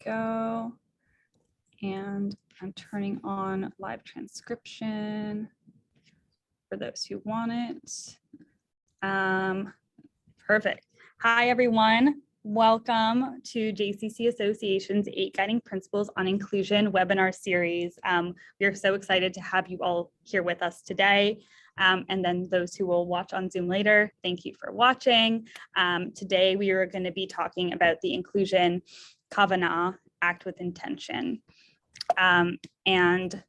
go. And I'm turning on live transcription for those who want it. Perfect. Hi, everyone. Welcome to JCC Association's 8 Guiding Principles on Inclusion webinar series. We are so excited to have you all here with us today. And then those who will watch on Zoom later, thank you for watching. Today, we are going to be talking about the inclusion Kavanah, act with intention. And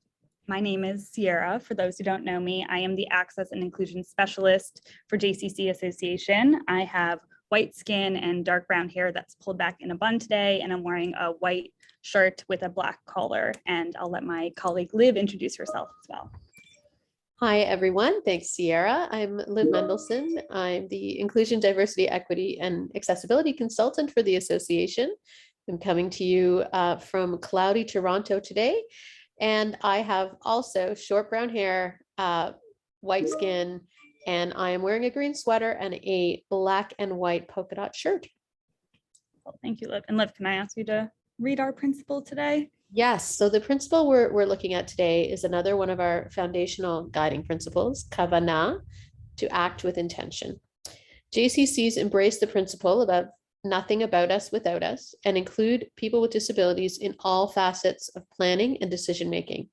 my name is Sierra. For those who don't know me, I am the Access and Inclusion Specialist for JCC Association. I have white skin and dark brown hair that's pulled back in a bun today, and I'm wearing a white shirt with a black collar. And I'll let my colleague Liv introduce herself as well. Hi, everyone. Thanks, Sierra. I'm Liv Mendelson. I'm the Inclusion, Diversity, Equity, and Accessibility Consultant for the Association. I'm coming to you from cloudy Toronto today. And I have also short brown hair, white skin, and I am wearing a green sweater and a black and white polka dot shirt. Well, thank you, Liv. And Liv, can I ask you to read our principle today? Yes. So the principle we're looking at today is another one of our foundational guiding principles, Kavanah, to act with intention. JCCs embrace the principle about nothing about us without us and include people with disabilities in all facets of planning and decision making.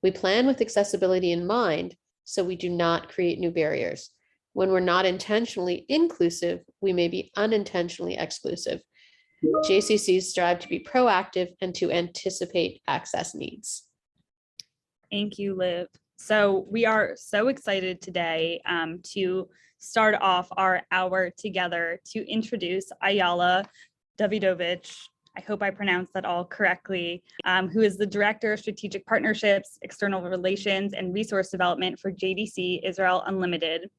We plan with accessibility in mind, so we do not create new barriers. When we're not intentionally inclusive, we may be unintentionally exclusive. JCCs strive to be proactive and to anticipate access needs. Thank you, Liv. So we are so excited today to start off our hour together to introduce Ayala Davidovich. I hope I pronounced that all correctly, who is the Director of Strategic Partnerships, External Relations, and Resource Development for JDC Israel Unlimited.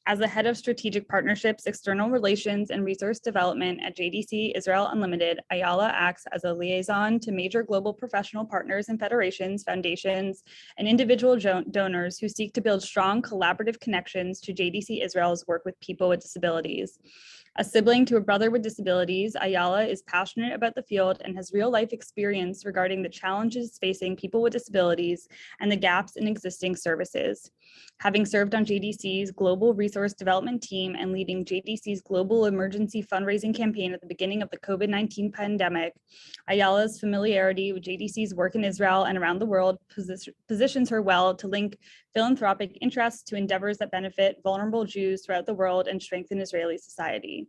As the head of strategic partnerships, external relations, and resource development at JDC Israel Unlimited, Ayala acts as a liaison to major global professional partners and federations, foundations, and individual donors who seek to build strong collaborative connections to JDC Israel's work with people with disabilities. A sibling to a brother with disabilities, Ayala is passionate about the field and has real-life experience regarding the challenges facing people with disabilities and the gaps in existing services. Having served on JDC's Global Resource Development Team and leading JDC's Global Emergency Fundraising Campaign at the beginning of the COVID-19 pandemic, Ayala's familiarity with JDC's work in Israel and around the world positions her well to link philanthropic interests to endeavors that benefit vulnerable Jews throughout the world and strengthen Israeli society.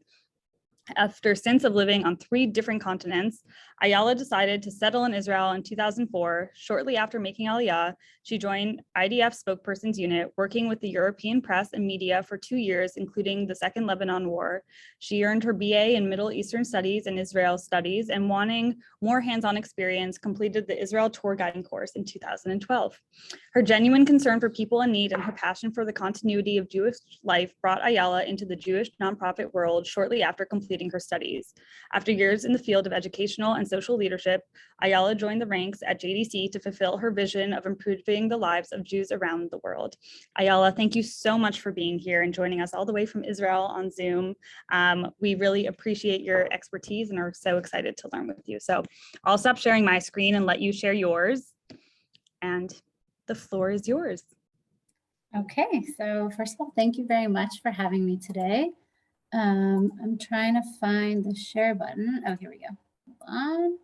After stints of living on 3 different continents, Ayala decided to settle in Israel in 2004. Shortly after making Aliyah, she joined IDF spokesperson's unit, working with the European press and media for 2 years, including the Second Lebanon War. She earned her BA in Middle Eastern Studies and Israel Studies, and wanting more hands-on experience, completed the Israel Tour Guiding course in 2012. Her genuine concern for people in need and her passion for the continuity of Jewish life brought Ayala into the Jewish nonprofit world shortly after completing her studies. After years in the field of educational and social leadership, Ayala joined the ranks at JDC to fulfill her vision of improving the lives of Jews around the world. Ayala, thank you so much for being here and joining us all the way from Israel on Zoom. We really appreciate your expertise and are so excited to learn with you. So I'll stop sharing my screen and let you share yours. And the floor is yours. Okay, so first of all, thank you very much for having me today. I'm trying to find the share button. Oh, here we go. Hold on.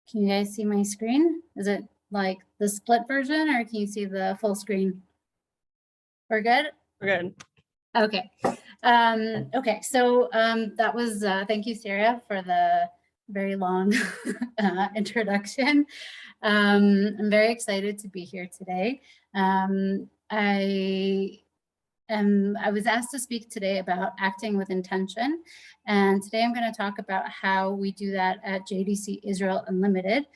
Can you guys see my screen? Is it like the split version or can you see the full screen? We're good? We're good. Okay. Okay, so that was, thank you, Sarah, for the very long introduction. I'm very excited to be here today. I was asked to speak today about acting with intention, and today I'm going to talk about how we do that at JDC Israel Unlimited.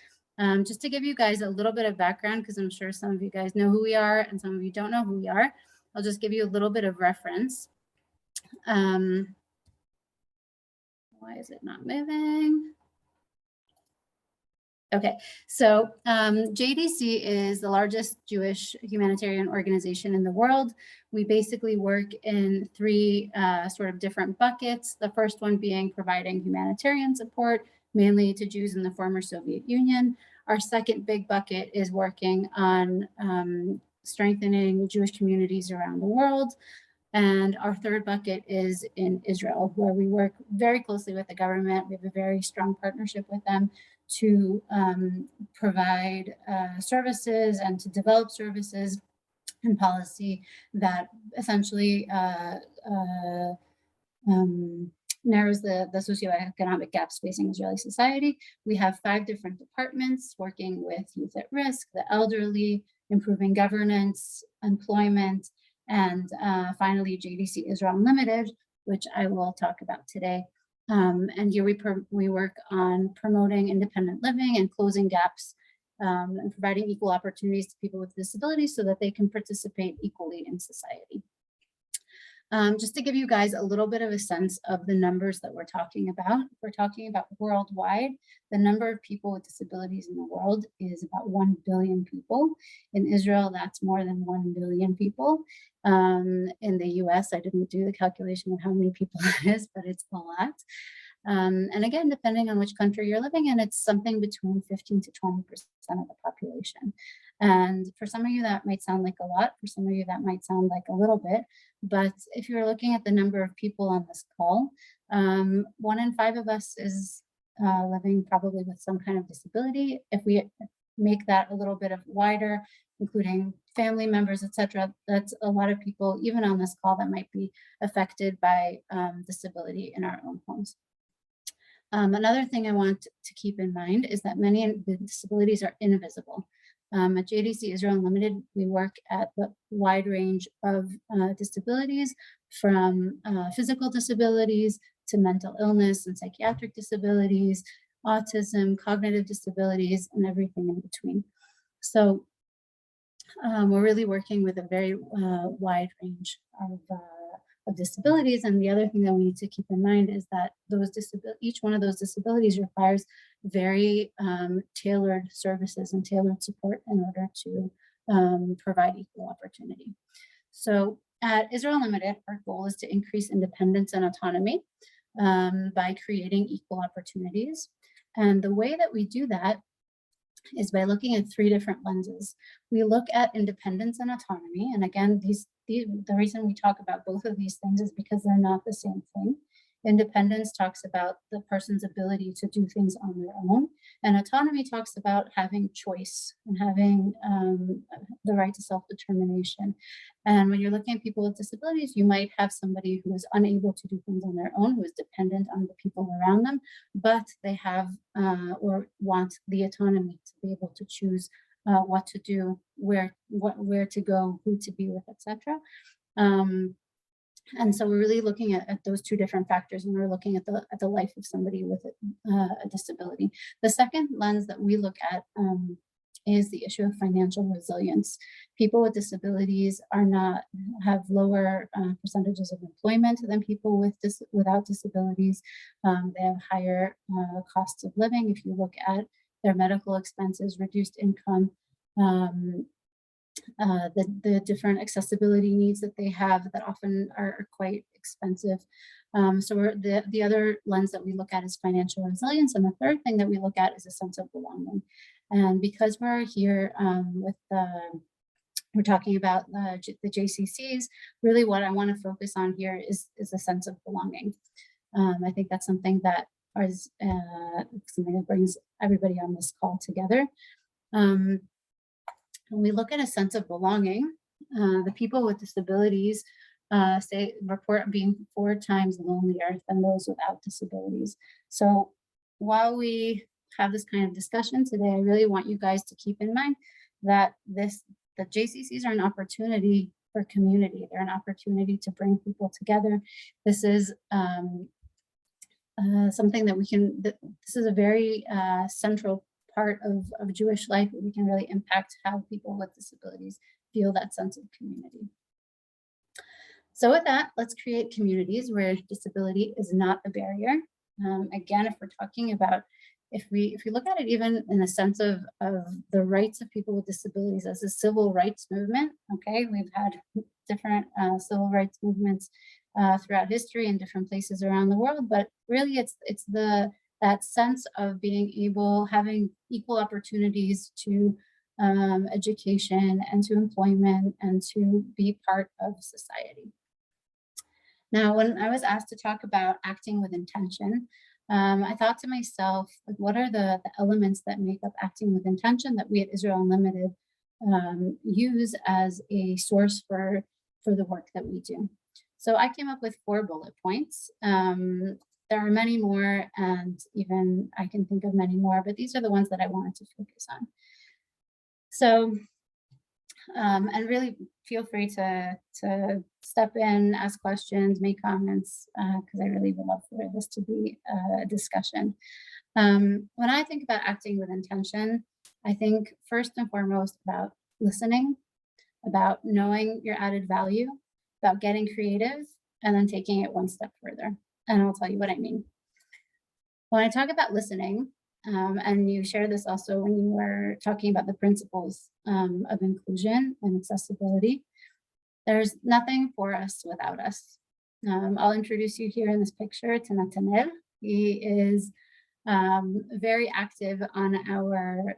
Just to give you guys a little bit of background, because I'm sure some of you guys know who we are and some of you don't know who we are. I'll just give you a little bit of reference. Why is it not moving? Okay, so JDC is the largest Jewish humanitarian organization in the world. We basically work in three sort of different buckets. The first one being providing humanitarian support, mainly to Jews in the former Soviet Union. Our second big bucket is working on strengthening Jewish communities around the world. And our third bucket is in Israel, where we work very closely with the government. We have a very strong partnership with them to provide services and to develop services and policy that essentially narrows the socioeconomic gaps facing Israeli society. We have 5 different departments working with youth at risk, the elderly, improving governance, employment, and finally JDC Israel Unlimited, which I will talk about today. And here we work on promoting independent living and closing gaps and providing equal opportunities to people with disabilities so that they can participate equally in society. Just to give you guys a little bit of a sense of the numbers that we're talking about. We're talking about worldwide. The number of people with disabilities in the world is about 1 billion people. In Israel, that's more than 1 billion people. In the US, I didn't do the calculation of how many people it is, but it's a lot. And again, depending on which country you're living in, it's something between 15 to 20% of the population. And for some of you, that might sound like a lot. For some of you, that might sound like a little bit. But if you're looking at the number of people on this call, 1 in 5 of us is living probably with some kind of disability. If we make that a little bit of wider, including family members, etc., that's a lot of people, even on this call, that might be affected by disability in our own homes. Another thing I want to keep in mind is that many of the disabilities are invisible. At JDC Israel Unlimited, we work at the wide range of disabilities, from physical disabilities to mental illness and psychiatric disabilities, autism, cognitive disabilities, and everything in between. So we're really working with a very wide range of disabilities. And the other thing that we need to keep in mind is that each one of those disabilities requires very tailored services and tailored support in order to provide equal opportunity. So at Israel Unlimited, our goal is to increase independence and autonomy by creating equal opportunities. And the way that we do that is by looking at 3 different lenses. We look at independence and autonomy. And again, the reason we talk about both of these things is because they're not the same thing. Independence talks about the person's ability to do things on their own, and autonomy talks about having choice and having the right to self-determination. And when you're looking at people with disabilities, you might have somebody who is unable to do things on their own, who is dependent on the people around them, but they have or want the autonomy to be able to choose what to do, where to go, who to be with, etc. And so we're really looking at those 2 different factors, and we're looking at the life of somebody with a disability. The second lens that we look at is the issue of financial resilience. People with disabilities have lower percentages of employment than people without disabilities. They have higher costs of living. If you look at their medical expenses, reduced income, the different accessibility needs that they have that often are quite expensive. So the other lens that we look at is financial resilience. And the third thing that we look at is a sense of belonging. And because we're here we're talking about the JCCs, really what I want to focus on here is a sense of belonging. I think that's something that is something that brings everybody on this call together. When we look at a sense of belonging, the people with disabilities report being 4 times lonelier than those without disabilities. So while we have this kind of discussion today, I really want you guys to keep in mind that the JCCs are an opportunity for community. They're an opportunity to bring people together. This is something that this is a very central part of Jewish life. We can really impact how people with disabilities feel that sense of community. So with that, let's create communities where disability is not a barrier. Again, if we're talking about if we look at it even in a sense of the rights of people with disabilities as a civil rights movement, okay, we've had different civil rights movements throughout history in different places around the world, but really it's that sense of being able, having equal opportunities to education and to employment and to be part of society. Now, when I was asked to talk about acting with intention, I thought to myself, like, what are the elements that make up acting with intention that we at Israel Unlimited use as a source for the work that we do? So I came up with 4 bullet points. There are many more, and even I can think of many more, but these are the ones that I wanted to focus on. So, and really feel free to step in, ask questions, make comments, because I really would love for this to be a discussion. When I think about acting with intention, I think first and foremost about listening, about knowing your added value, about getting creative, and then taking it one step further. And I'll tell you what I mean. When I talk about listening, and you share this also when you were talking about the principles of inclusion and accessibility, there's nothing for us without us. I'll introduce you here in this picture to Natanel. He is very active on our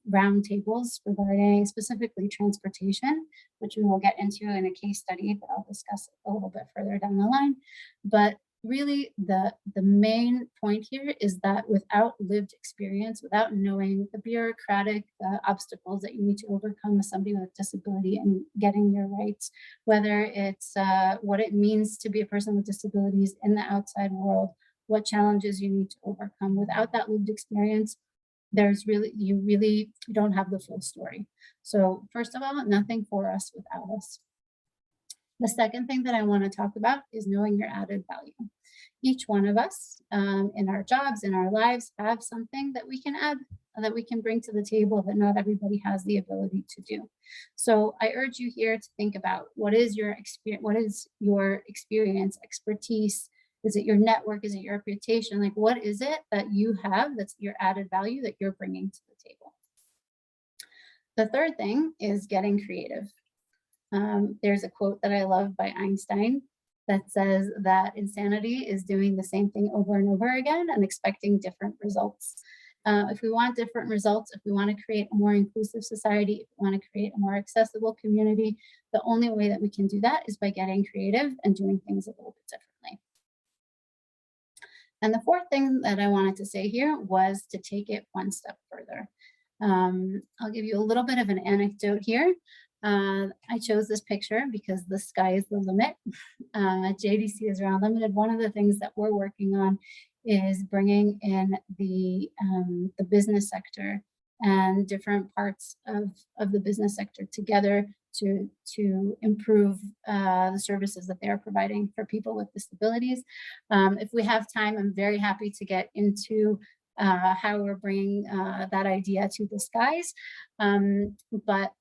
round tables regarding specifically transportation, which we will get into in a case study that I'll discuss a little bit further down the line. But really the main point here is that without lived experience, without knowing the bureaucratic obstacles that you need to overcome as somebody with a disability and getting your rights, whether it's what it means to be a person with disabilities in the outside world, what challenges you need to overcome, without that lived experience, you really don't have the full story. So first of all, nothing for us without us. The second thing that I want to talk about is knowing your added value. Each one of us in our jobs, in our lives, have something that we can add, that we can bring to the table that not everybody has the ability to do. So I urge you here to think about what is your experience, expertise? Is it your network? Is it your reputation? Like, what is it that you have that's your added value that you're bringing to the table? The third thing is getting creative. There's a quote that I love by Einstein that says that insanity is doing the same thing over and over again and expecting different results. If we want different results, if we want to create a more inclusive society, if we want to create a more accessible community, the only way that we can do that is by getting creative and doing things a little bit differently. And the fourth thing that I wanted to say here was to take it one step further. I'll give you a little bit of an anecdote here. I chose this picture because the sky is the limit. At JDC Israel Unlimited, one of the things that we're working on is bringing in the business sector and different parts of the business sector together to improve the services that they're providing for people with disabilities. If we have time, I'm very happy to get into how we're bringing that idea to the skies. But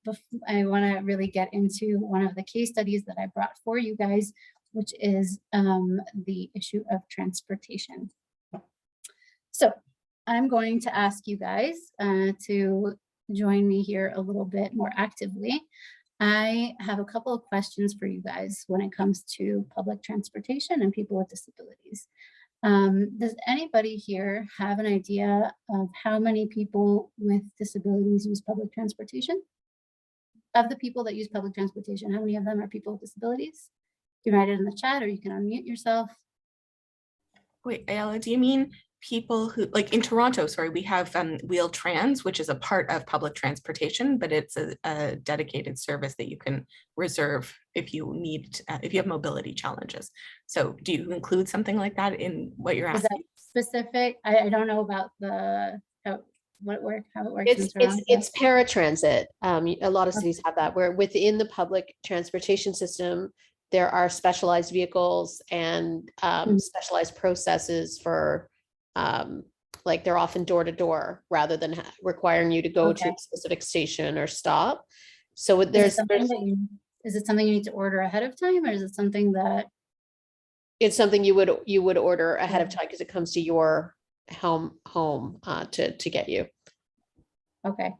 I want to really get into one of the case studies that I brought for you guys, which is the issue of transportation. So I'm going to ask you guys to join me here a little bit more actively. I have a couple of questions for you guys when it comes to public transportation and people with disabilities. Does anybody here have an idea of how many people with disabilities use public transportation? Of the people that use public transportation, how many of them are people with disabilities? You can write it in the chat or you can unmute yourself. Wait, Ayala, do you mean people who, like in Toronto, sorry, we have Wheel Trans, which is a part of public transportation, but it's a dedicated service that you can reserve if you need, if you have mobility challenges. So do you include something like that in what you're asking? Is that specific? I don't know about how it works It's paratransit. A lot of cities have that, where within the public transportation system, there are specialized vehicles and specialized processes for like they're often door to door rather than requiring you to go to a specific station or stop. So is it something you need to order ahead of time, or is it something that it's something you would order ahead of time because it comes to your home to get you. Okay.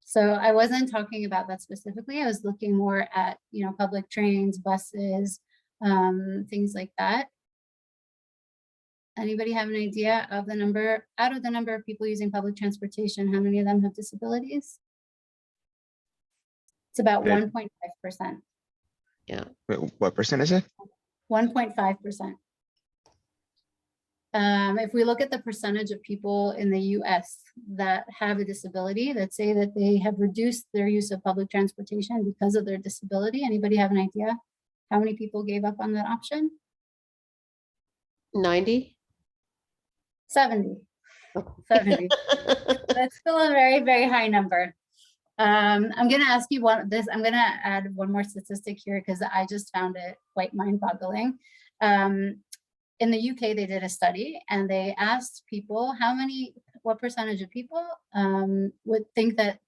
So I wasn't talking about that specifically. I was looking more at, you know, public trains, buses, things like that. Anybody have an idea of the number, out of the number of people using public transportation, how many of them have disabilities? It's about Okay. 1.5%. Wait, what percent is it? 1.5%. If we look at the percentage of people in the US that have a disability that say that they have reduced their use of public transportation because of their disability, anybody have an idea how many people gave up on that option? 90. 70. Oh. 70. That's still a very, very high number. I'm going to ask you I'm going to add one more statistic here because I just found it quite mind-boggling. In the UK, they did a study and they asked people what percentage of people would think that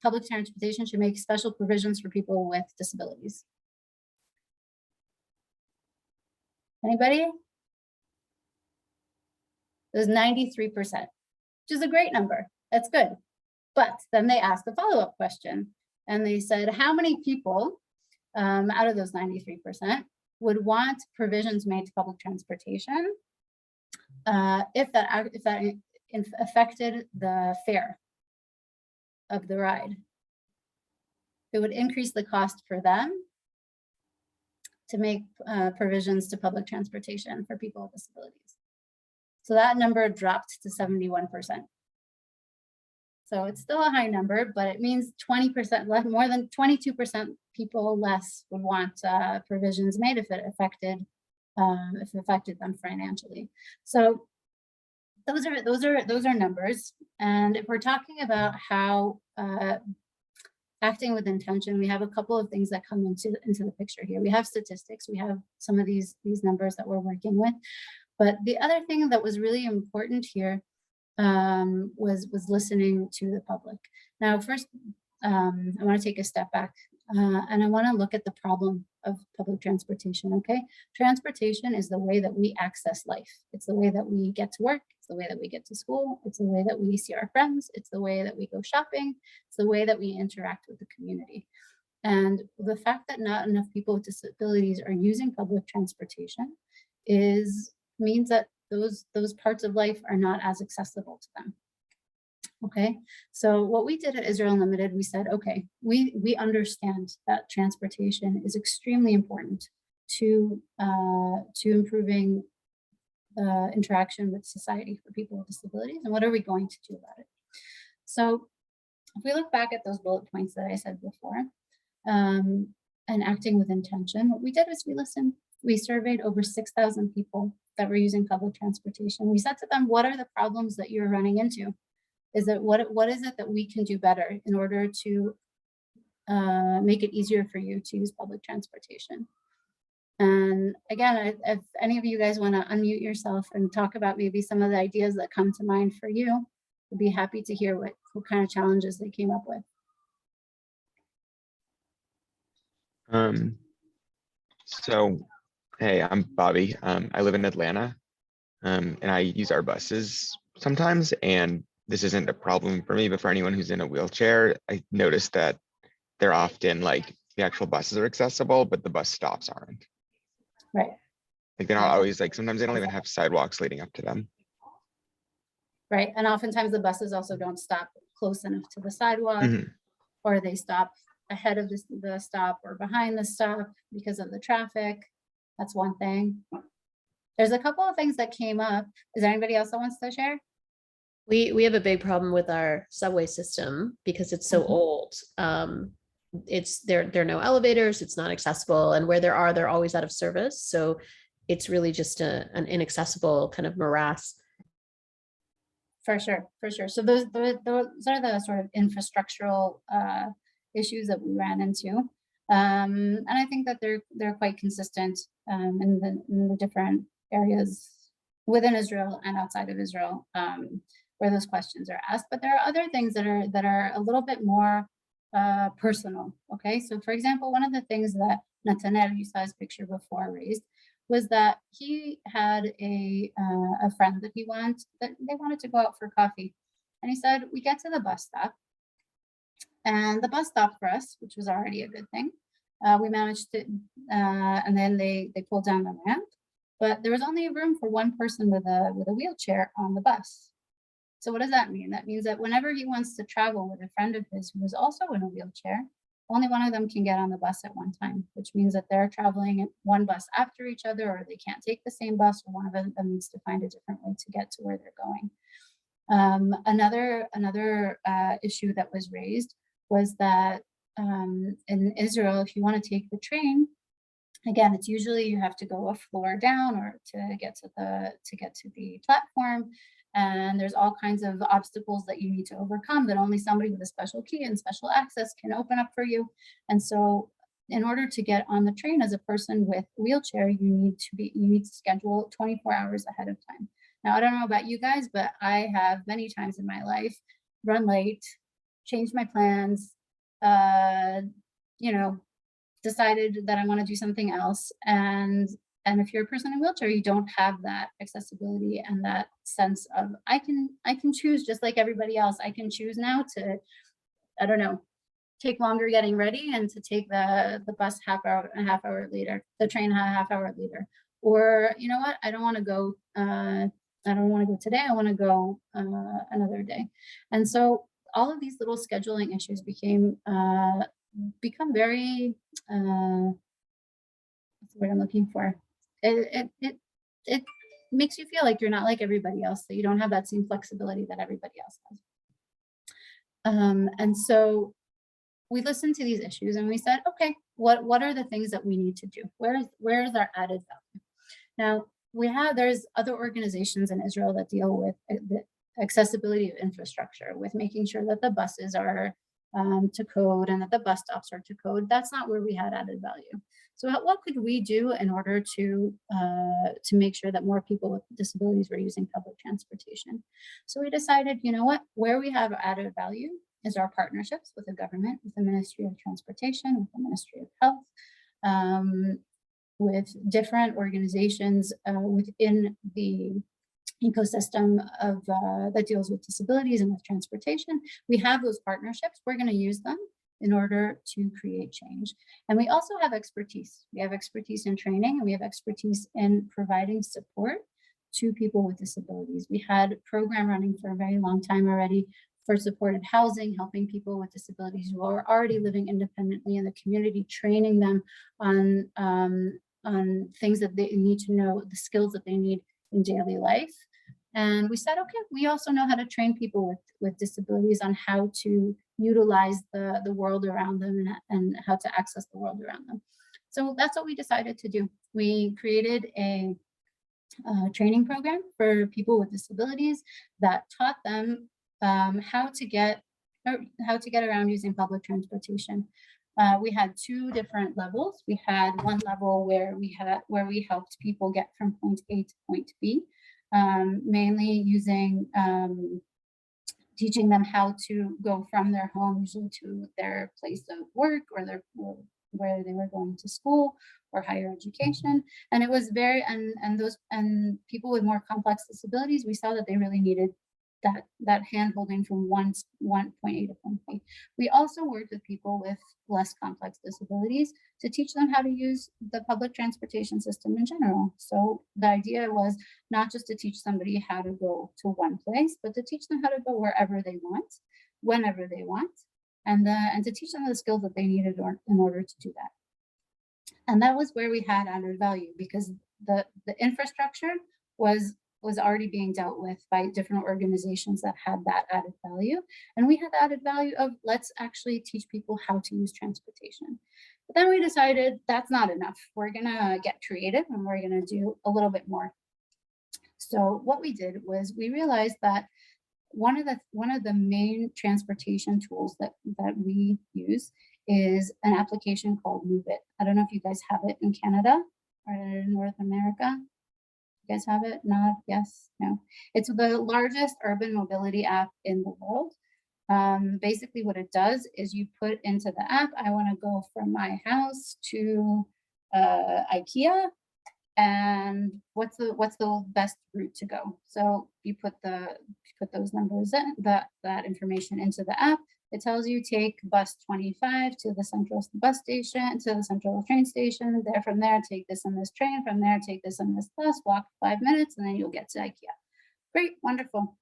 public transportation should make special provisions for people with disabilities. Anybody? It was 93%, which is a great number. That's good. But then they asked a follow-up question and they said, how many people out of those 93% would want provisions made to public transportation if that affected the fare of the ride? It would increase the cost for them to make provisions to public transportation for people with disabilities. So that number dropped to 71%. So it's still a high number, but it means 20% less, more than 22% people less would want provisions made if it affected them financially. So those are numbers. And if we're talking about how acting with intention, we have a couple of things that come into the picture here. We have statistics, we have some of these numbers that we're working with. But the other thing that was really important here was listening to the public. Now, first, I want to take a step back and I want to look at the problem of public transportation, okay? Transportation is the way that we access life. It's the way that we get to work. It's the way that we get to school. It's the way that we see our friends. It's the way that we go shopping. It's the way that we interact with the community. And the fact that not enough people with disabilities are using public transportation means that those parts of life are not as accessible to them. Okay, so what we did at Israel Unlimited, we said, okay, we understand that transportation is extremely important to improving interaction with society for people with disabilities, and what are we going to do about it? So if we look back at those bullet points that I said before, and acting with intention, what we did was we listened. We surveyed over 6,000 people that were using public transportation. We said to them, what are the problems that you're running into? What is it that we can do better in order to make it easier for you to use public transportation? And again, if any of you guys want to unmute yourself and talk about maybe some of the ideas that come to mind for you, I'd be happy to hear what kind of challenges they came up with. So, hey, I'm Bobby. I live in Atlanta, and I use our buses sometimes, and this isn't a problem for me, but for anyone who's in a wheelchair, I noticed that they're often like the actual buses are accessible, but the bus stops aren't. Right. Like they're not always like, sometimes they don't even have sidewalks leading up to them. Right, and oftentimes the buses also don't stop close enough to the sidewalk, Mhm. or they stop ahead of the stop or behind the stop because of the traffic. That's one thing. There's a couple of things that came up. Is there anybody else that wants to share? We have a big problem with our subway system because it's so old. There are no elevators, it's not accessible, and where there are, they're always out of service. So it's really just an inaccessible kind of morass. For sure, for sure. So those are the sort of infrastructural issues that we ran into. And I think that they're quite consistent in the different areas within Israel and outside of Israel where those questions are asked. But there are other things that are a little bit more personal. Okay, so for example, one of the things that Nathaniel, you saw his picture before, raised was that he had a friend that they wanted to go out for coffee. And he said, we get to the bus stop, and the bus stopped for us, which was already a good thing. We managed to, and then they pulled down the ramp, but there was only room for one person with a wheelchair on the bus. So what does that mean? That means that whenever he wants to travel with a friend of his who is also in a wheelchair, only one of them can get on the bus at one time, which means that they're traveling at one bus after each other, or they can't take the same bus, or one of them needs to find a different way to get to where they're going. Another issue that was raised was that in Israel, if you want to take the train, again, it's usually you have to go a floor down or to get to the platform. And there's all kinds of obstacles that you need to overcome that only somebody with a special key and special access can open up for you. And so in order to get on the train as a person with a wheelchair, you need to schedule 24 hours ahead of time. Now, I don't know about you guys, but I have many times in my life run late, changed my plans, decided that I want to do something else. And if you're a person in a wheelchair, you don't have that accessibility and that sense of I can choose just like everybody else. I can choose now to, I don't know, take longer getting ready and to take the bus a half hour later, the train a half hour later. Or you know what, I don't want to go today, I want to go another day. And so all of these little scheduling issues become very what's the word I'm looking for? It makes you feel like you're not like everybody else, that you don't have that same flexibility that everybody else has. And so we listened to these issues and we said, okay, what are the things that we need to do? Where is our added value? Now, there's other organizations in Israel that deal with the accessibility of infrastructure, with making sure that the buses are to code and that the bus stops are to code. That's not where we had added value. So what could we do in order to make sure that more people with disabilities were using public transportation? So we decided, you know what, where we have added value is our partnerships with the government, with the Ministry of Transportation, with the Ministry of Health, with different organizations within the ecosystem of that deals with disabilities and with transportation. We have those partnerships. We're going to use them in order to create change. And we also have expertise. We have expertise in training, and we have expertise in providing support to people with disabilities. We had a program running for a very long time already for supported housing, helping people with disabilities who are already living independently in the community, training them on things that they need to know, the skills that they need in daily life. And we said, okay, we also know how to train people with disabilities on how to utilize the world around them and how to access the world around them. So that's what we decided to do. We created a training program for people with disabilities that taught them how to get around using public transportation. We had two different levels. We had one level where we helped people get from point A to point B, mainly using teaching them how to go from their home usually to their place of work or where they were going to school or higher education. And it was very and people with more complex disabilities, we saw that they really needed that hand holding from one point A to point B. We also worked with people with less complex disabilities to teach them how to use the public transportation system in general. So the idea was not just to teach somebody how to go to one place, but to teach them how to go wherever they want, whenever they want, and to teach them the skills that they needed in order to do that. And that was where we had added value, because the infrastructure was already being dealt with by different organizations that had that added value. And we had the added value of let's actually teach people how to use transportation. But then we decided that's not enough. We're gonna get creative and we're gonna do a little bit more. So what we did was we realized that one of the main transportation tools that we use is an application called Move It. I don't know if you guys have it in Canada or in North America. You guys have it? Nod, yes, no. It's the largest urban mobility app in the world. Basically what it does is you put into the app, I want to go from my house to IKEA, and what's the best route to go. So you put those numbers in, that information into the app. It tells you take bus 25 to the central bus station, to the central train station. There, from there, take this on this train. From there, take this on this bus. Walk 5 minutes, and then you'll get to IKEA. Great, wonderful.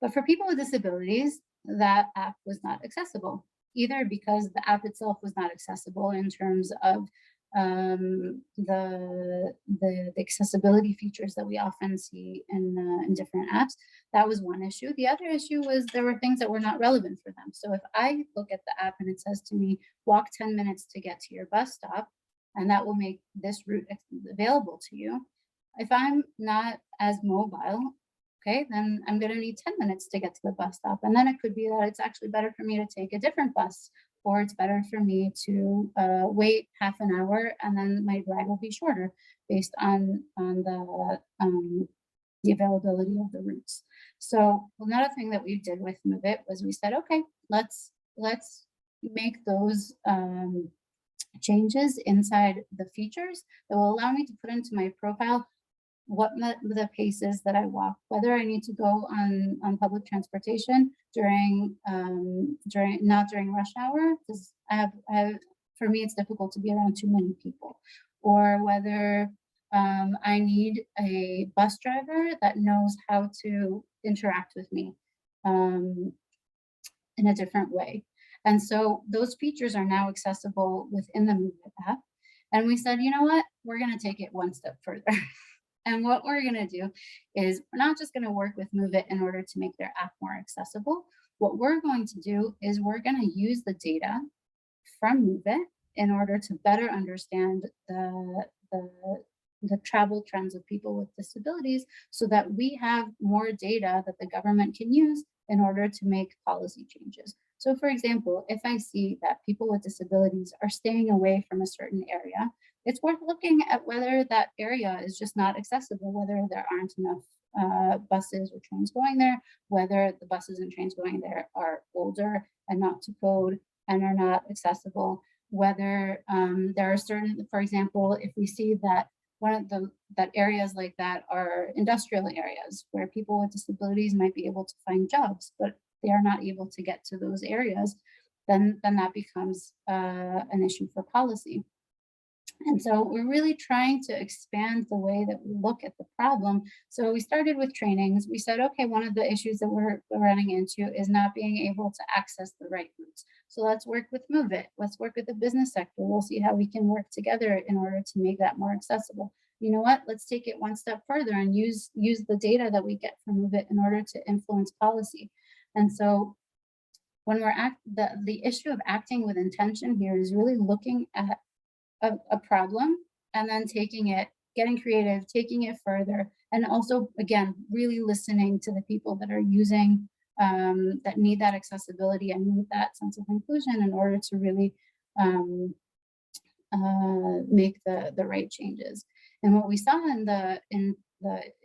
But for people with disabilities, that app was not accessible, either because the app itself was not accessible in terms of the accessibility features that we often see in different apps. That was one issue. The other issue was there were things that were not relevant for them. So if I look at the app and it says to me, walk 10 minutes to get to your bus stop, and that will make this route available to you. If I'm not as mobile, okay, then I'm going to need 10 minutes to get to the bus stop. And then it could be that it's actually better for me to take a different bus, or it's better for me to wait half an hour and then my ride will be shorter based on the availability of the routes. So another thing that we did with Move It was we said, okay, let's make those changes inside the features that will allow me to put into my profile what the pace is that I walk, whether I need to go on public transportation during not during rush hour, because for me it's difficult to be around too many people, or whether I need a bus driver that knows how to interact with me in a different way. And so those features are now accessible within the Move It app. And we said, you know what, we're going to take it one step further. And what we're going to do is we're not just going to work with Move It in order to make their app more accessible. What we're going to do is we're going to use the data from Move It in order to better understand the travel trends of people with disabilities, so that we have more data that the government can use in order to make policy changes. So for example, if I see that people with disabilities are staying away from a certain area, it's worth looking at whether that area is just not accessible, whether there aren't enough buses or trains going there, whether the buses and trains going there are older and not to code and are not accessible, whether there are certain, for example, if we see that that areas like that are industrial areas where people with disabilities might be able to find jobs, but they are not able to get to those areas, then that becomes an issue for policy. And so we're really trying to expand the way that we look at the problem. So we started with trainings. We said, okay, one of the issues that we're running into is not being able to access the right routes. So let's work with Move It. Let's work with the business sector. We'll see how we can work together in order to make that more accessible. You know what? Let's take it one step further and use the data that we get from Move It in order to influence policy. And so when we're the issue of acting with intention here is really looking at a problem and then taking it, getting creative, taking it further, and also, again, really listening to the people that are using, that need that accessibility and need that sense of inclusion in order to really make the right changes. And what we saw in the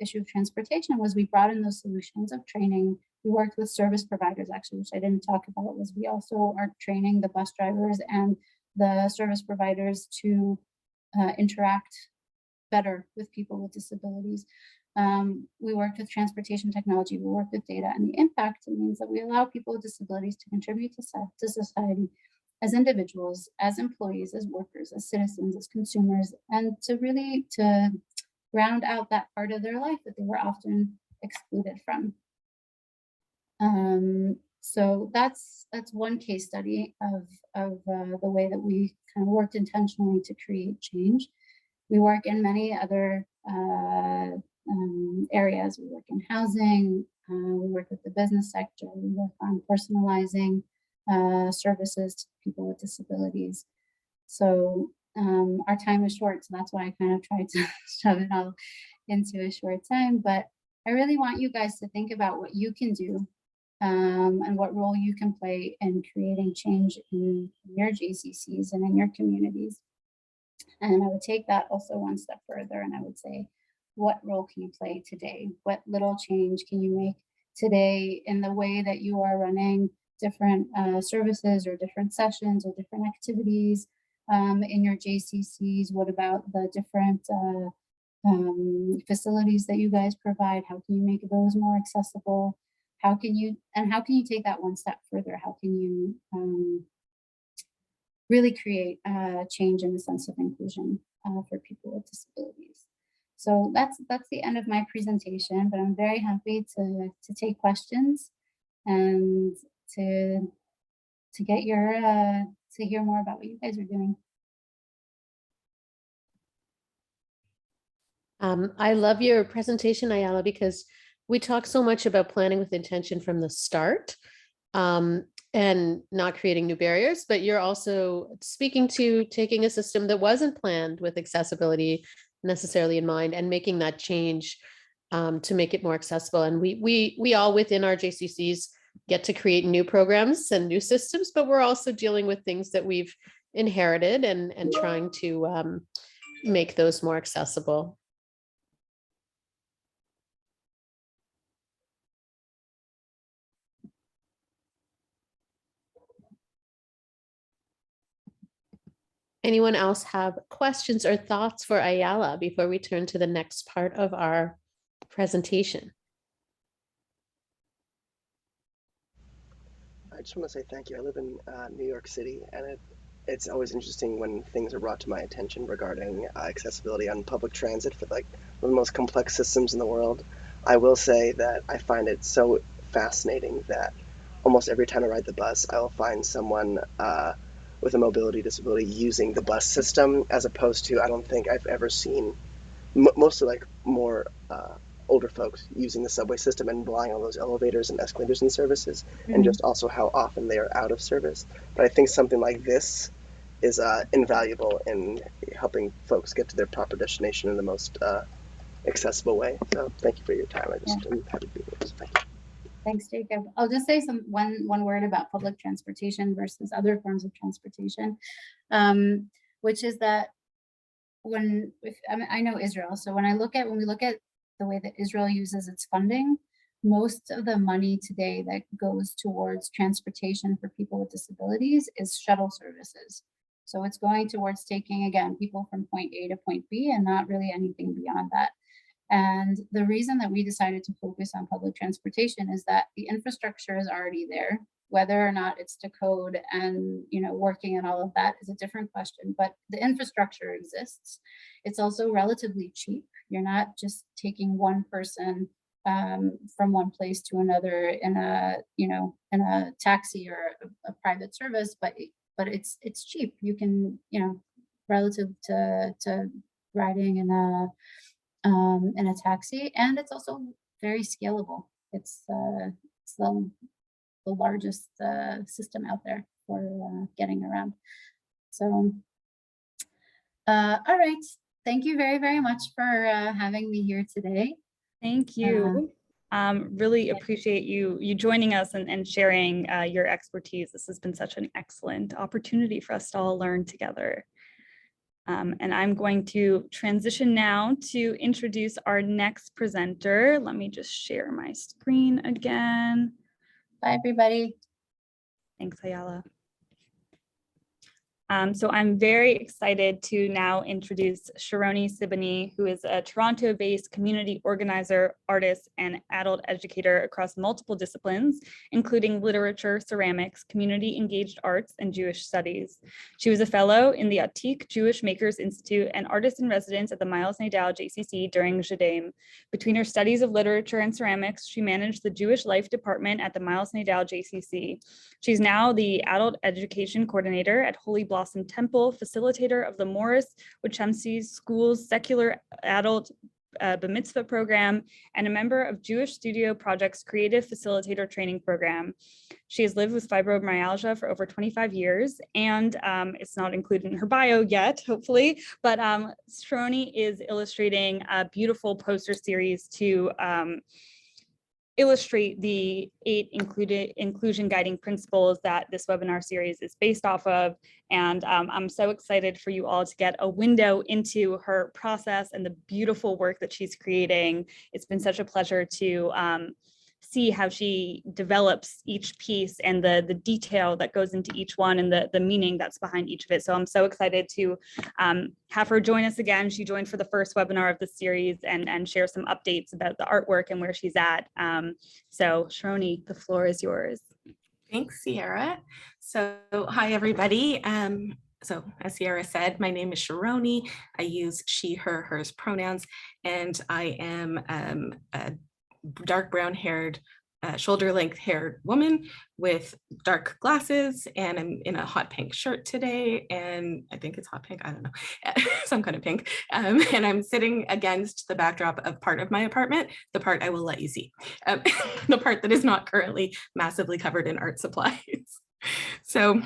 issue of transportation was we brought in those solutions of training. We worked with service providers, actually, which I didn't talk about, was we also are training the bus drivers and the service providers to interact better with people with disabilities. We worked with transportation technology, we worked with data, and the impact means that we allow people with disabilities to contribute to society as individuals, as employees, as workers, as citizens, as consumers, and to really round out that part of their life that they were often excluded from. So that's one case study of the way that we kind of worked intentionally to create change. We work in many other areas. We work in housing, we work with the business sector, we work on personalizing services to people with disabilities. So our time is short, so that's why I kind of tried to shove it all into a short time. But I really want you guys to think about what you can do and what role you can play in creating change in your JCCs and in your communities. And I would take that also one step further, and I would say, what role can you play today? What little change can you make today in the way that you are running different services or different sessions or different activities in your JCCs? What about the different facilities that you guys provide? How can you make those more accessible? How can you take that one step further? How can you really create change in the sense of inclusion for people with disabilities? So that's the end of my presentation, but I'm very happy to take questions and to get your to hear more about what you guys are doing. I love your presentation, Ayala, because we talk so much about planning with intention from the start, and not creating new barriers, but you're also speaking to taking a system that wasn't planned with accessibility necessarily in mind and making that change to make it more accessible. And we all within our JCCs get to create new programs and new systems, but we're also dealing with things that we've inherited and trying to make those more accessible. Anyone else have questions or thoughts for Ayala before we turn to the next part of our presentation? I just want to say thank you. I live in New York City, and it's always interesting when things are brought to my attention regarding accessibility on public transit for like one of the most complex systems in the world. I will say that I find it so fascinating that almost every time I ride the bus, I will find someone with a mobility disability using the bus system, as opposed to, I don't think I've ever seen mostly like more older folks using the subway system and relying on those elevators and escalators and services, and just also how often they are out of service. But I think something like this is invaluable in helping folks get to their proper destination in the most accessible way. So thank you for your time. I'm happy to be here. So thank you. Thanks, Jacob. I'll just say one word about public transportation versus other forms of transportation, which is that I know Israel, so when we look at the way that Israel uses its funding, most of the money today that goes towards transportation for people with disabilities is shuttle services. So it's going towards taking, again, people from point A to point B and not really anything beyond that. And the reason that we decided to focus on public transportation is that the infrastructure is already there. Whether or not it's to code and working and all of that is a different question, but the infrastructure exists. It's also relatively cheap. You're not just taking one person from one place to another in a taxi or a private service, but it's cheap. You can, relative to riding in a taxi, and it's also very scalable. It's the largest system out there for getting around. So, all right. Thank you very, very much for having me here today. Thank you. Really appreciate you joining us and sharing your expertise. This has been such an excellent opportunity for us to all learn together. And I'm going to transition now to introduce our next presenter. Let me just share my screen again. Bye, everybody. Thanks, Ayala. So I'm very excited to now introduce Sharoni Sibani, who is a Toronto-based community organizer, artist, and adult educator across multiple disciplines, including literature, ceramics, community-engaged arts, and Jewish studies. She was a fellow in the Atik Jewish Makers Institute and artist in residence at the Miles Nadal JCC during Judaim. Between her studies of literature and ceramics, she managed the Jewish Life Department at the Miles Nadal JCC. She's now the adult education coordinator at Holy Blossom Temple, facilitator of the Morris Wachemsi School's secular adult B'mitzvah program, and a member of Jewish Studio Project's creative facilitator training program. She has lived with fibromyalgia for over 25 years, and it's not included in her bio yet, hopefully, but Sharoni is illustrating a beautiful poster series to illustrate the 8 inclusion guiding principles that this webinar series is based off of. And I'm so excited for you all to get a window into her process and the beautiful work that she's creating. It's been such a pleasure to see how she develops each piece and the detail that goes into each one and the meaning that's behind each of it. So I'm so excited to have her join us again. She joined for the first webinar of the series and share some updates about the artwork and where she's at. So Sharoni, the floor is yours. Thanks, Sierra. So hi, everybody. So as Sierra said, my name is Sharoni. I use she, her, hers pronouns, and I am a dark brown haired, shoulder length haired woman with dark glasses, and I'm in a hot pink shirt today, and I think it's hot pink, I don't know, some kind of pink, and I'm sitting against the backdrop of part of my apartment, the part I will let you see, the part that is not currently massively covered in art supplies. So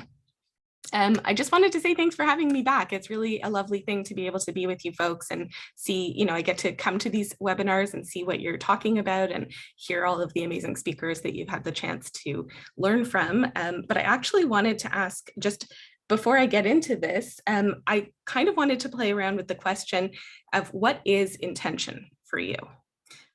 I just wanted to say thanks for having me back. It's really a lovely thing to be able to be with you folks and see, you know, I get to come to these webinars and see what you're talking about and hear all of the amazing speakers that you've had the chance to learn from. But I actually wanted to ask, just before I get into this, I kind of wanted to play around with the question of what is intention for you?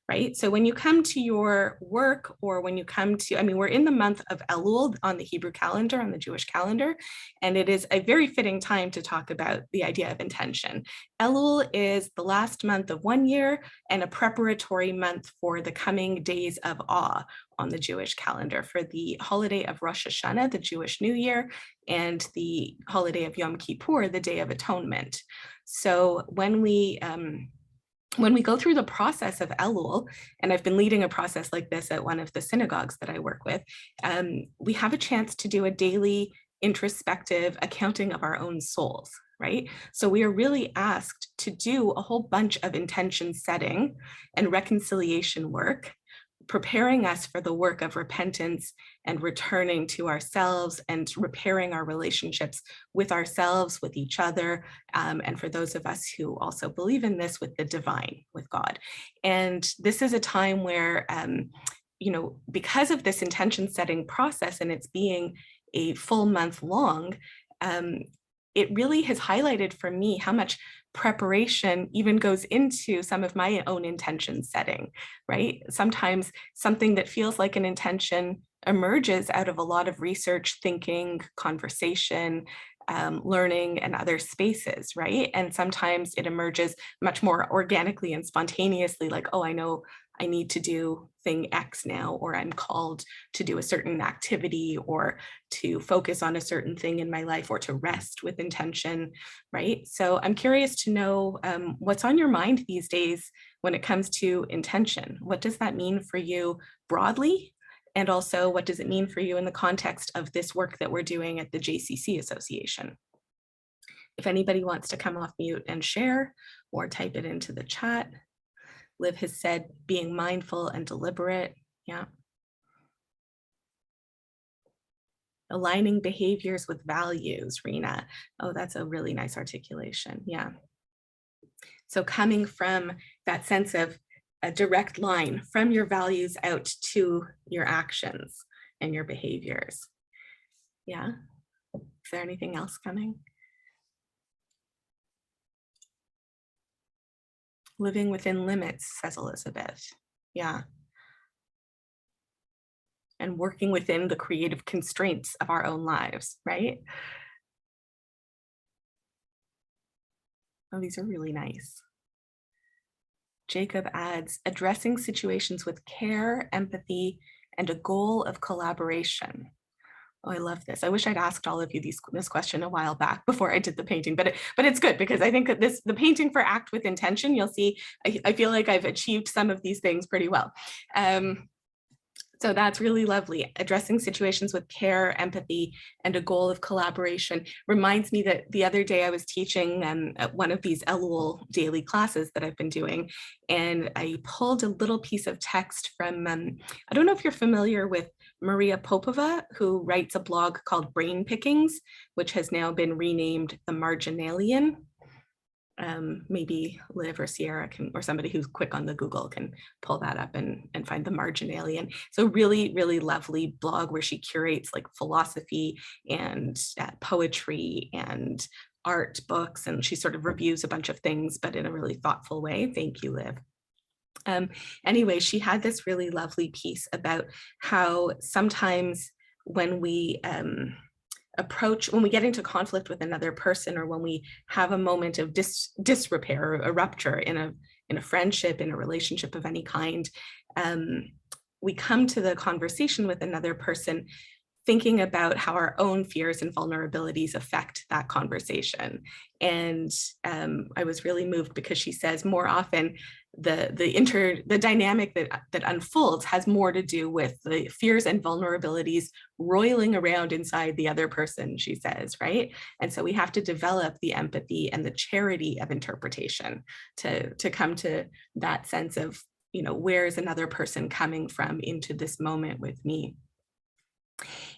Right? So when you come to your work, or when you come to, I mean, we're in the month of Elul on the Hebrew calendar, on the Jewish calendar, and it is a very fitting time to talk about the idea of intention. Elul is the last month of one year and a preparatory month for the coming days of awe on the Jewish calendar, for the holiday of Rosh Hashanah, the Jewish New Year, and the holiday of Yom Kippur, the Day of Atonement. So when we go through the process of Elul, and I've been leading a process like this at one of the synagogues that I work with, we have a chance to do a daily introspective accounting of our own souls, right? So we are really asked to do a whole bunch of intention setting and reconciliation work, preparing us for the work of repentance and returning to ourselves and repairing our relationships with ourselves, with each other, and for those of us who also believe in this, with the divine, with God. And this is a time where, you know, because of this intention setting process and it's being a full month long, it really has highlighted for me how much preparation even goes into some of my own intention setting, right? Sometimes something that feels like an intention emerges out of a lot of research, thinking, conversation, learning, and other spaces, right? And sometimes it emerges much more organically and spontaneously, like, oh, I know I need to do thing X now, or I'm called to do a certain activity, or to focus on a certain thing in my life, or to rest with intention, right? So I'm curious to know what's on your mind these days when it comes to intention. What does that mean for you broadly? And also, what does it mean for you in the context of this work that we're doing at the JCC Association? If anybody wants to come off mute and share, or type it into the chat. Liv has said being mindful and deliberate. Yeah. Aligning behaviors with values, Rena. Oh, that's a really nice articulation. Yeah. So coming from that sense of a direct line from your values out to your actions and your behaviors. Yeah. Is there anything else coming? Living within limits, says Elizabeth. Yeah. And working within the creative constraints of our own lives, right? Oh, these are really nice. Jacob adds, addressing situations with care, empathy, and a goal of collaboration. Oh, I love this. I wish I'd asked all of you this question a while back before I did the painting, but it's good because I think that the painting for Act with Intention, you'll see, I feel like I've achieved some of these things pretty well. So that's really lovely. Addressing situations with care, empathy, and a goal of collaboration reminds me that the other day I was teaching at one of these Elul daily classes that I've been doing, and I pulled a little piece of text from, I don't know if you're familiar with Maria Popova, who writes a blog called Brain Pickings, which has now been renamed The Marginalian. Maybe Liv or Sierra can, or somebody who's quick on the Google can pull that up and find The Marginalian. So really, really lovely blog where she curates like philosophy and poetry and art books, and she sort of reviews a bunch of things, but in a really thoughtful way. Thank you, Liv. Anyway, she had this really lovely piece about how sometimes when we when we get into conflict with another person, or when we have a moment of disrepair, or a rupture in a friendship, in a relationship of any kind, we come to the conversation with another person thinking about how our own fears and vulnerabilities affect that conversation. And I was really moved because she says more often the dynamic that unfolds has more to do with the fears and vulnerabilities roiling around inside the other person, she says, right? And so we have to develop the empathy and the charity of interpretation to come to that sense of, where is another person coming from into this moment with me?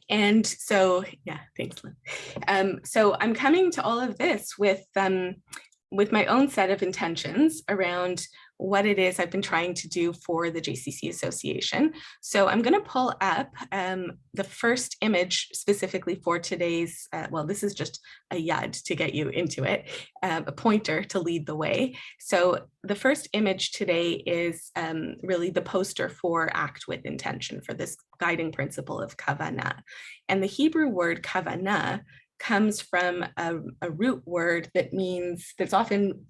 And so, yeah, thanks, Lynn. So I'm coming to all of this with my own set of intentions around what it is I've been trying to do for the JCC Association. So I'm going to pull up the first image specifically for today's, well, this is just a yud to get you into it, a pointer to lead the way. So the first image today is really the poster for Act with Intention, for this guiding principle of Kavanah. And the Hebrew word Kavanah comes from a root word that means, that's often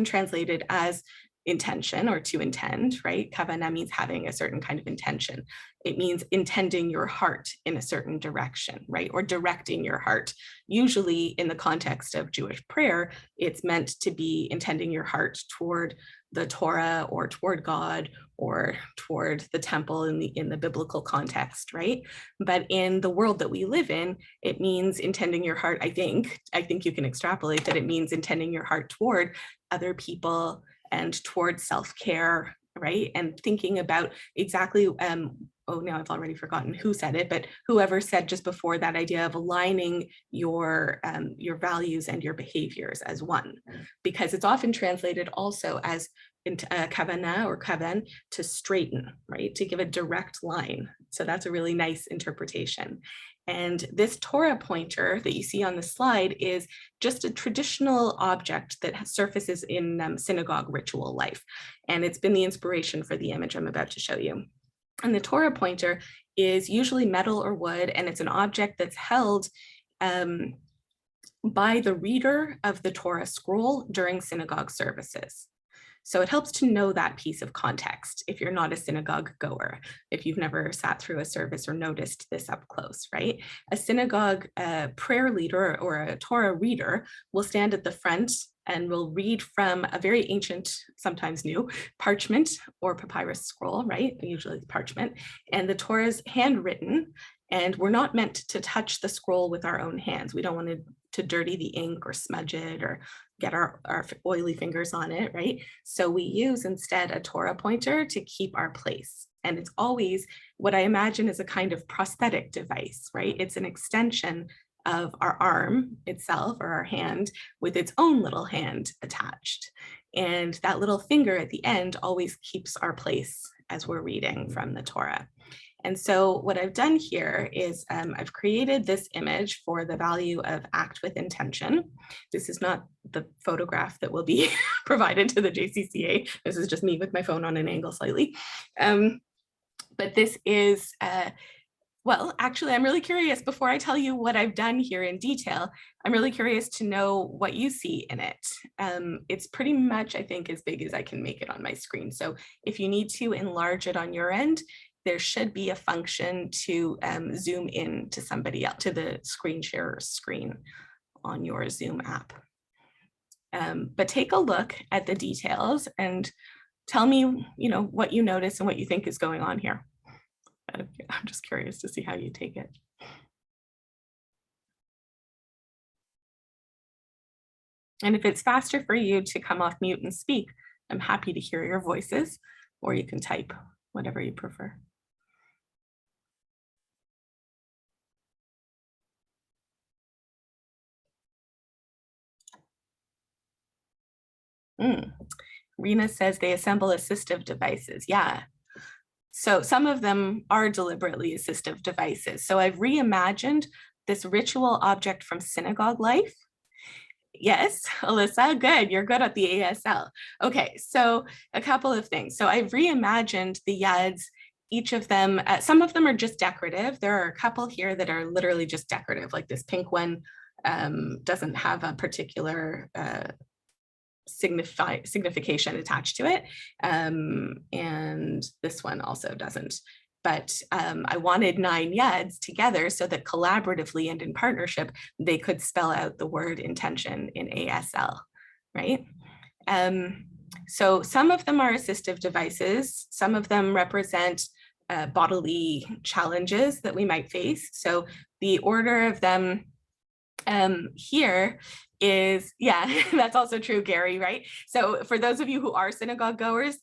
translated as intention or to intend, right? Kavanah means having a certain kind of intention. It means intending your heart in a certain direction, right? Or directing your heart. Usually in the context of Jewish prayer, it's meant to be intending your heart toward the Torah or toward God or toward the temple in the biblical context, right? But in the world that we live in, it means intending your heart, I think you can extrapolate that it means intending your heart toward other people and towards self-care, right? And thinking about exactly, now I've already forgotten who said it, but whoever said just before, that idea of aligning your values and your behaviors as one, because it's often translated also as kavanah or kavan, to straighten, right? To give a direct line. So that's a really nice interpretation. And this Torah pointer that you see on the slide is just a traditional object that surfaces in synagogue ritual life. And it's been the inspiration for the image I'm about to show you. And the Torah pointer is usually metal or wood, and it's an object that's held by the reader of the Torah scroll during synagogue services. So it helps to know that piece of context if you're not a synagogue goer, if you've never sat through a service or noticed this up close, right? A synagogue prayer leader or a Torah reader will stand at the front and will read from a very ancient, sometimes new, parchment or papyrus scroll, right? Usually it's parchment. And the Torah is handwritten, and we're not meant to touch the scroll with our own hands. We don't want to dirty the ink or smudge it or get our oily fingers on it, right? So we use instead a Torah pointer to keep our place. And it's always what I imagine is a kind of prosthetic device, right? It's an extension of our arm itself or our hand with its own little hand attached. And that little finger at the end always keeps our place as we're reading from the Torah. And so what I've done here is I've created this image for the value of act with intention. This is not the photograph that will be provided to the JCCA. This is just me with my phone on an angle slightly. But this is, well, actually, I'm really curious, before I tell you what I've done here in detail, I'm really curious to know what you see in it. It's pretty much, I think, as big as I can make it on my screen. So if you need to enlarge it on your end, there should be a function to zoom in to somebody else, to the screen sharer screen on your Zoom app. But take a look at the details and tell me, what you notice and what you think is going on here. I'm just curious to see how you take it. And if it's faster for you to come off mute and speak, I'm happy to hear your voices, or you can type, whatever you prefer. Rena says they assemble assistive devices. Yeah. So some of them are deliberately assistive devices. So I've reimagined this ritual object from synagogue life Yes, Alyssa, good. You're good at the ASL. Okay, so a couple of things. So I've reimagined the yads. Each of them, some of them are just decorative. There are a couple here that are literally just decorative, like this pink one doesn't have a particular signification attached to it. And this one also doesn't. But I wanted 9 yads together so that collaboratively and in partnership, they could spell out the word intention in ASL, right? So some of them are assistive devices. Some of them represent bodily challenges that we might face. So the order of them here is, yeah, that's also true, Gary, right? So for those of you who are synagogue goers,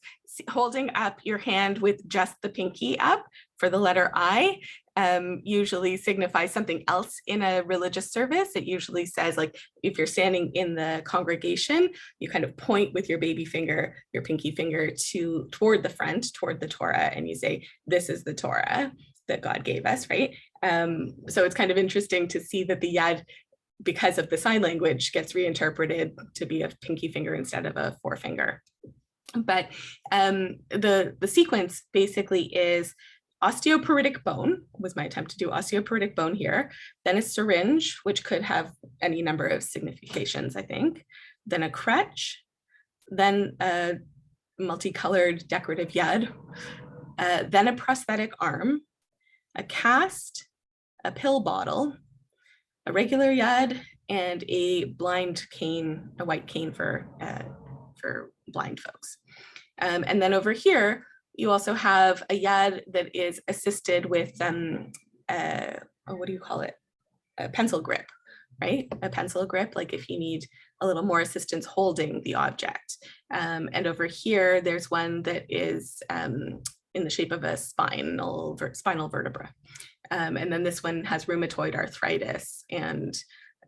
holding up your hand with just the pinky up for the letter I usually signifies something else in a religious service. It usually says, like, if you're standing in the congregation, you kind of point with your baby finger, your pinky finger toward the front, toward the Torah, and you say, this is the Torah that God gave us, right? So it's kind of interesting to see that the yad, because of the sign language, gets reinterpreted to be a pinky finger instead of a forefinger. But the sequence basically is osteoporotic bone, was my attempt to do osteoporotic bone here, then a syringe, which could have any number of significations, I think, then a crutch, then a multicolored decorative yad, then a prosthetic arm, a cast, a pill bottle, a regular yad, and a blind cane, a white cane for blind folks. And then over here, you also have a yad that is assisted with, what do you call it? A pencil grip, right? A pencil grip, like if you need a little more assistance holding the object. And over here, there's one that is in the shape of a spinal vertebra. And then this one has rheumatoid arthritis and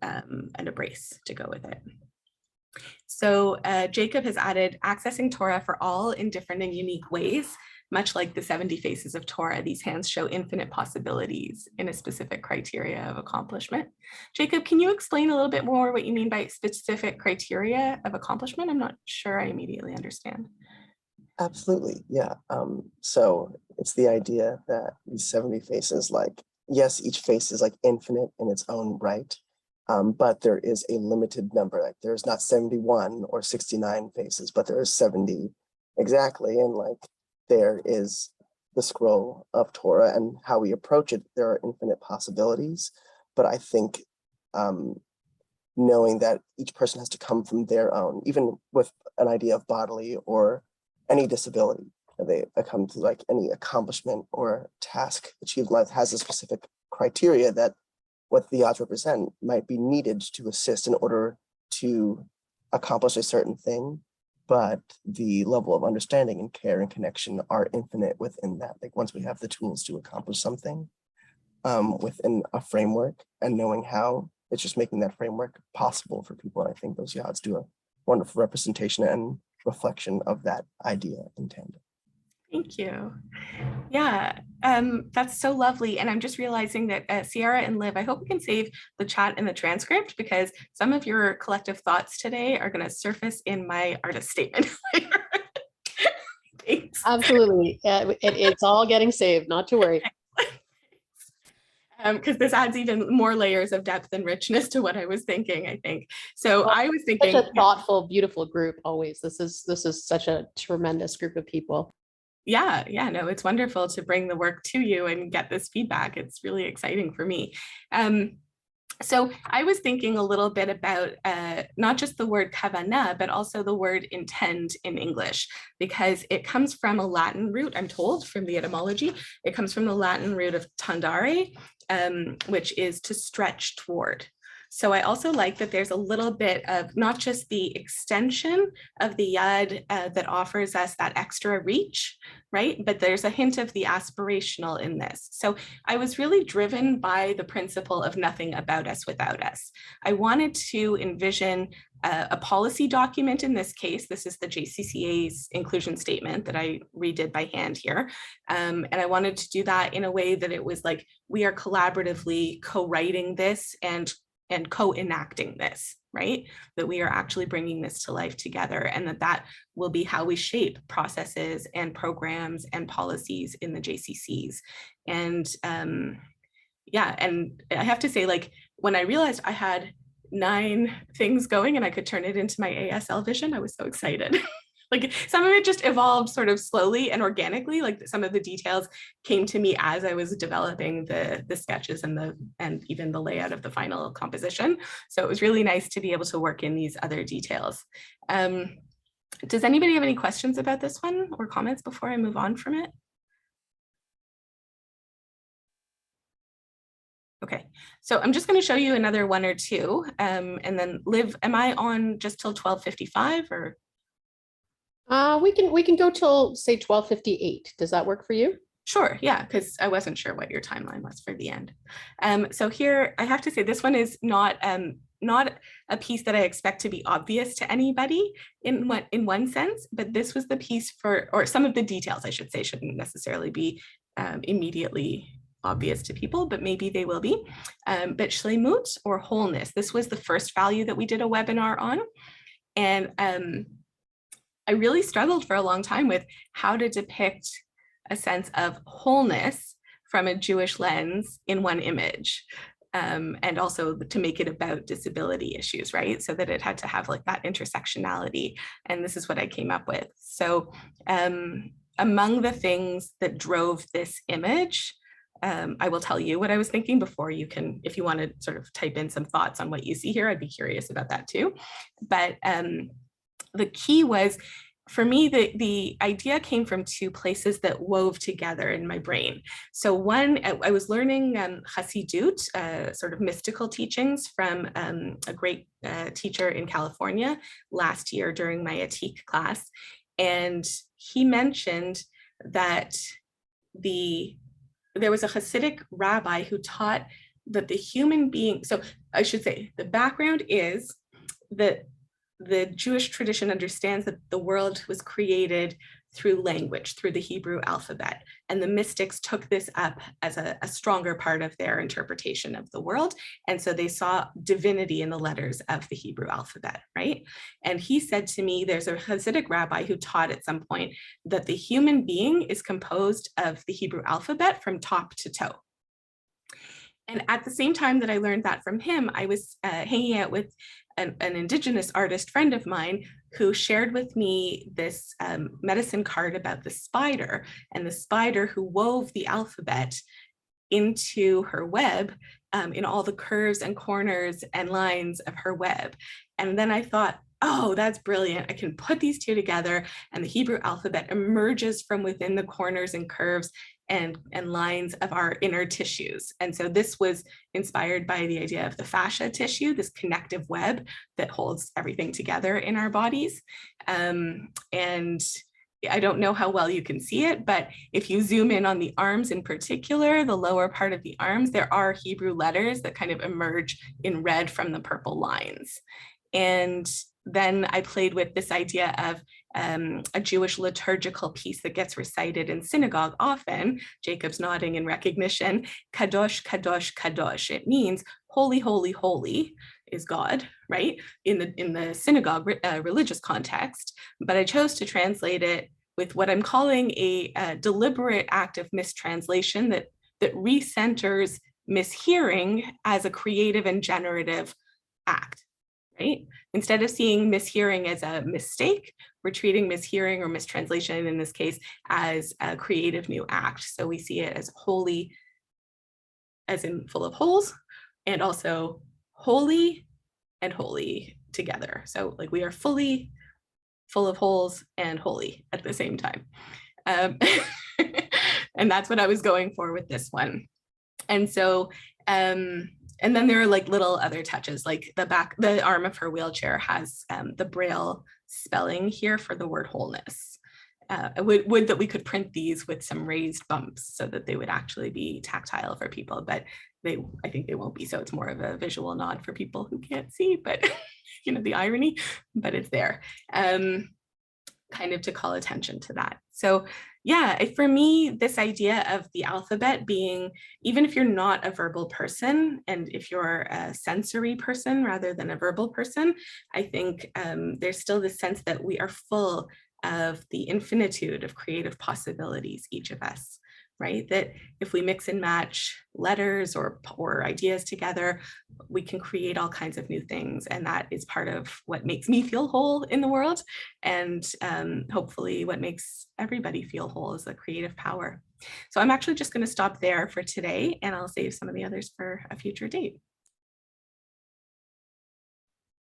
a brace to go with it. So Jacob has added accessing Torah for all in different and unique ways. Much like the 70 faces of Torah, these hands show infinite possibilities in a specific criteria of accomplishment. Jacob, can you explain a little bit more what you mean by specific criteria of accomplishment? I'm not sure I immediately understand. Absolutely, yeah. So it's the idea that these 70 faces, like, yes, each face is like infinite in its own right, but there is a limited number. Like there's not 71 or 69 faces, but there is 70 exactly. And like there is the scroll of Torah, and how we approach it, there are infinite possibilities. But I think knowing that each person has to come from their own, even with an idea of bodily or any disability, they come to like any accomplishment or task achieved in life has a specific criteria that what the odds represent might be needed to assist in order to accomplish a certain thing, but the level of understanding and care and connection are infinite within that. Like once we have the tools to accomplish something within a framework and knowing how, it's just making that framework possible for people. And I think those yads do a wonderful representation and reflection of that idea in tandem. Thank you. Yeah, that's so lovely. And I'm just realizing that Sierra and Liv, I hope we can save the chat and the transcript, because some of your collective thoughts today are going to surface in my artist statement later. Thanks. Absolutely. It's all getting saved, not to worry. Because this adds even more layers of depth and richness to what I was thinking, I think. So I was thinking, such a thoughtful, beautiful group always. This is such a tremendous group of people. Yeah, no, it's wonderful to bring the work to you and get this feedback. It's really exciting for me. So I was thinking a little bit about not just the word kavanah, but also the word intend in English, because it comes from a Latin root, I'm told, from the etymology. It comes from the Latin root of tandare, which is to stretch toward. So I also like that there's a little bit of not just the extension of the yad that offers us that extra reach, right? But there's a hint of the aspirational in this. So I was really driven by the principle of nothing about us without us. I wanted to envision a policy document in this case. This is the JCCA's inclusion statement that I redid by hand here. And I wanted to do that in a way that it was like, we are collaboratively co-writing this and co-enacting this, right? That we are actually bringing this to life together, and that will be how we shape processes and programs and policies in the JCCs. And yeah, and I have to say, like, when I realized I had 9 things going and I could turn it into my ASL vision, I was so excited. Like, some of it just evolved sort of slowly and organically. Like, some of the details came to me as I was developing the sketches and even the layout of the final composition. So it was really nice to be able to work in these other details. Does anybody have any questions about this one or comments before I move on from it? Okay, so I'm just going to show you another 1 or 2, and then Liv, am I on just till 12:55 or? We can go till say 12:58. Does that work for you? Sure, yeah, because I wasn't sure what your timeline was for the end. So here, I have to say this one is not a piece that I expect to be obvious to anybody in one sense, but this was the piece or some of the details, I should say, shouldn't necessarily be immediately obvious to people, but maybe they will be. But shlemut, or wholeness, this was the first value that we did a webinar on. And I really struggled for a long time with how to depict a sense of wholeness from a Jewish lens in one image. And also to make it about disability issues, right? So that it had to have like that intersectionality. And this is what I came up with. So among the things that drove this image, I will tell you what I was thinking before you can, if you want to sort of type in some thoughts on what you see here, I'd be curious about that too. But the key was, for me, the idea came from 2 places that wove together in my brain. So one, I was learning Hasidut, sort of mystical teachings from a great teacher in California last year during my Atik class. And he mentioned that there was a Hasidic rabbi who taught that the human being, so I should say, the background is that the Jewish tradition understands that the world was created through language, through the Hebrew alphabet. And the mystics took this up as a stronger part of their interpretation of the world. And so they saw divinity in the letters of the Hebrew alphabet, right? And he said to me, there's a Hasidic rabbi who taught at some point that the human being is composed of the Hebrew alphabet from top to toe. And at the same time that I learned that from him, I was hanging out with an indigenous artist friend of mine who shared with me this medicine card about the spider, and the spider who wove the alphabet into her web in all the curves and corners and lines of her web. And then I thought, oh, that's brilliant. I can put these 2 together, and the Hebrew alphabet emerges from within the corners and curves and lines of our inner tissues. And so this was inspired by the idea of the fascia tissue, this connective web that holds everything together in our bodies. And I don't know how well you can see it, but if you zoom in on the arms in particular, the lower part of the arms, there are Hebrew letters that kind of emerge in red from the purple lines. And then I played with this idea of a Jewish liturgical piece that gets recited in synagogue often. Jacob's nodding in recognition. Kadosh, kadosh, kadosh. It means holy, holy, holy is God, right? In the synagogue religious context. But I chose to translate it with what I'm calling a deliberate act of mistranslation that recenters mishearing as a creative and generative act. Right? Instead of seeing mishearing as a mistake, we're treating mishearing or mistranslation in this case as a creative new act. So we see it as holy, as in full of holes, and also holy and holy together. So like we are fully full of holes and holy at the same time. And that's what I was going for with this one. And so, and then there are like little other touches, like the arm of her wheelchair has the Braille spelling here for the word wholeness. Would that we could print these with some raised bumps so that they would actually be tactile for people, but I think they won't be. So it's more of a visual nod for people who can't see, but you know, the irony, but it's there. Kind of to call attention to that. So Yeah, for me, this idea of the alphabet being, even if you're not a verbal person, and if you're a sensory person rather than a verbal person, I think there's still this sense that we are full of the infinitude of creative possibilities, each of us, right? That if we mix and match letters or ideas together, we can create all kinds of new things. And that is part of what makes me feel whole in the world. And hopefully what makes everybody feel whole is the creative power. So I'm actually just going to stop there for today, and I'll save some of the others for a future date.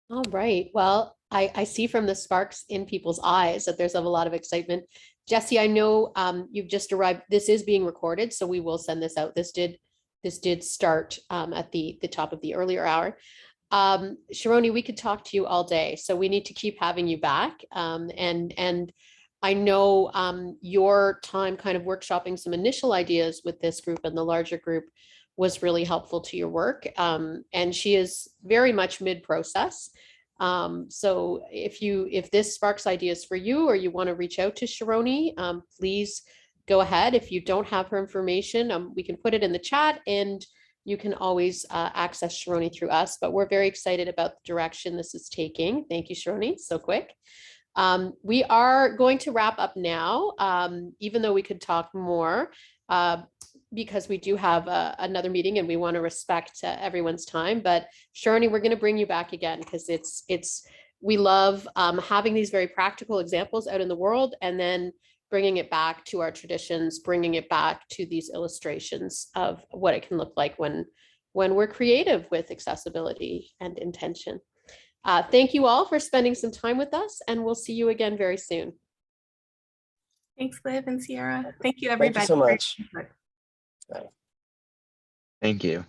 All right. Well, I see from the sparks in people's eyes that there's a lot of excitement. Jesse, I know you've just arrived. This is being recorded, so we will send this out. This did start at the top of the earlier hour. Sharoni, we could talk to you all day, so we need to keep having you back. And I know your time kind of workshopping some initial ideas with this group and the larger group was really helpful to your work. And she is very much mid-process. So if this sparks ideas for you, or you want to reach out to Sharoni, please go ahead. If you don't have her information, we can put it in the chat, and you can always access Sharoni through us. But we're very excited about the direction this is taking. Thank you, Sharoni, so quick. We are going to wrap up now, even though we could talk more, because we do have another meeting and we want to respect everyone's time. But Sharoni, we're going to bring you back again, because we love having these very practical examples out in the world, and then bringing it back to our traditions, bringing it back to these illustrations of what it can look like when we're creative with accessibility and intention. Thank you all for spending some time with us, and we'll see you again very soon. Thanks, Liv and Sierra. Thank you, everybody. Thank you so much. Thank you.